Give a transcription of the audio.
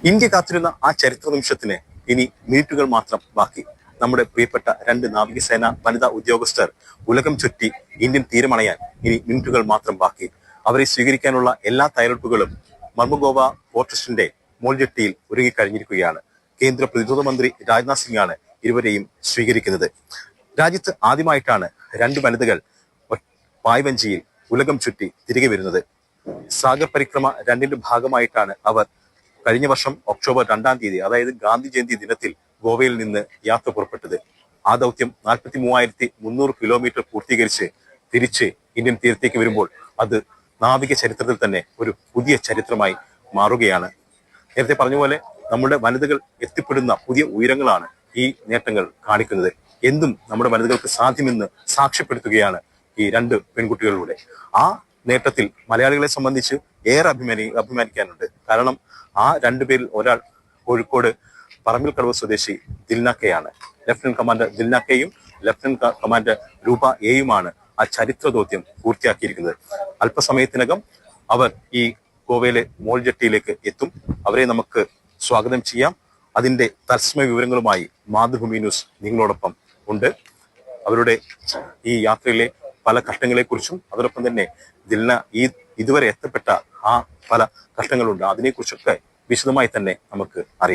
India കാത്തിരുന്ന ആ ചരിത്ര നിമിഷത്തിന് ഇനി മിനിറ്റുകൾ മാത്രം ബാക്കി. നമ്മുടെ പ്രിയപ്പെട്ട 2 നാവികസേന വനിതാ ഉദ്യോഗസ്ഥർ ഉലകം ചുറ്റി ഇന്ത്യൻ തീരമണയാൻ ഇനി മിനിറ്റുകൾ മാത്രം ബാക്കി. അവരെ സ്വീകരിക്കാനുള്ള എല്ലാ തയ്യാറെടുപ്പുകളും മർമഗോവ പോർട്ട് ട്രസ്റ്റിന്റെ മോൾജെട്ടിയിൽ ഒരുങ്ങിക്കഴിഞ്ഞിരിക്കുകയാണ്. കേന്ദ്ര പ്രതിരോധ മന്ത്രി രാജ്നാഥ് സിംഗ് ആണ് ഇരുവരെയും സ്വീകരിക്കുന്നത്. രാജ്യത്ത് ആദ്യമായിട്ടാണ് 2 വനിതകൾ പായ്വഞ്ചിയിൽ ഉലകം ചുറ്റി തിരികെ വരുന്നത്. സാഗർ പരിക്രമ 2ന്റെ ഭാഗമായിട്ടാണ് അവർ കഴിഞ്ഞ വർഷം ഒക്ടോബർ 2-ാം തീയതി, അതായത് ഗാന്ധി ജയന്തി ദിനത്തിൽ ഗോവയിൽ നിന്ന് യാത്ര പുറപ്പെട്ടത്. ആ ദൗത്യം 43,300 കിലോമീറ്റർ പൂർത്തീകരിച്ച് തിരിച്ച് ഇന്ത്യൻ തീരത്തേക്ക് വരുമ്പോൾ അത് നാവിക ചരിത്രത്തിൽ തന്നെ ഒരു പുതിയ ചരിത്രമായി മാറുകയാണ്. നേരത്തെ പറഞ്ഞ പോലെ നമ്മുടെ വനിതകൾ എത്തിപ്പെടുന്ന പുതിയ ഉയരങ്ങളാണ് ഈ നേട്ടങ്ങൾ കാണിക്കുന്നത്. എന്തും നമ്മുടെ വനിതകൾക്ക് സാധ്യമെന്ന് സാക്ഷ്യപ്പെടുത്തുകയാണ് ഈ 2 പെൺകുട്ടികളിലൂടെ. ആ നേട്ടത്തിൽ മലയാളികളെ സംബന്ധിച്ച് ഏറെ അഭിമാനിക്കാനുണ്ട്. കാരണം ആ 2 പേരിൽ ഒരാൾ കോഴിക്കോട് പറമ്പിൽക്കടവ് സ്വദേശി ദിൽനാക്കയാണ്. ലഫ്റ്റനന്റ് കമാൻഡർ ദിൽനാക്കയും ലഫ്റ്റനന്റ് കമാൻഡർ രൂപ എയുമാണ് ആ ചരിത്ര ദൗത്യം പൂർത്തിയാക്കിയിരിക്കുന്നത്. അല്പസമയത്തിനകം അവർ ഈ ഗോവയിലെ മോൾജെട്ടിയിലേക്ക് എത്തും. അവരെ നമുക്ക് സ്വാഗതം ചെയ്യാം. അതിന്റെ തത്സമയ വിവരങ്ങളുമായി മാതൃഭൂമി ന്യൂസ് നിങ്ങളോടൊപ്പം ഉണ്ട്. അവരുടെ ഈ യാത്രയിലെ പല കഷ്ടങ്ങളെക്കുറിച്ചും അതോടൊപ്പം തന്നെ ഇതുവരെ എത്തപ്പെട്ട ആ പല കഷ്ടങ്ങളുണ്ട്, അതിനെക്കുറിച്ചൊക്കെ വിശദമായി തന്നെ നമുക്ക് അറിയാം.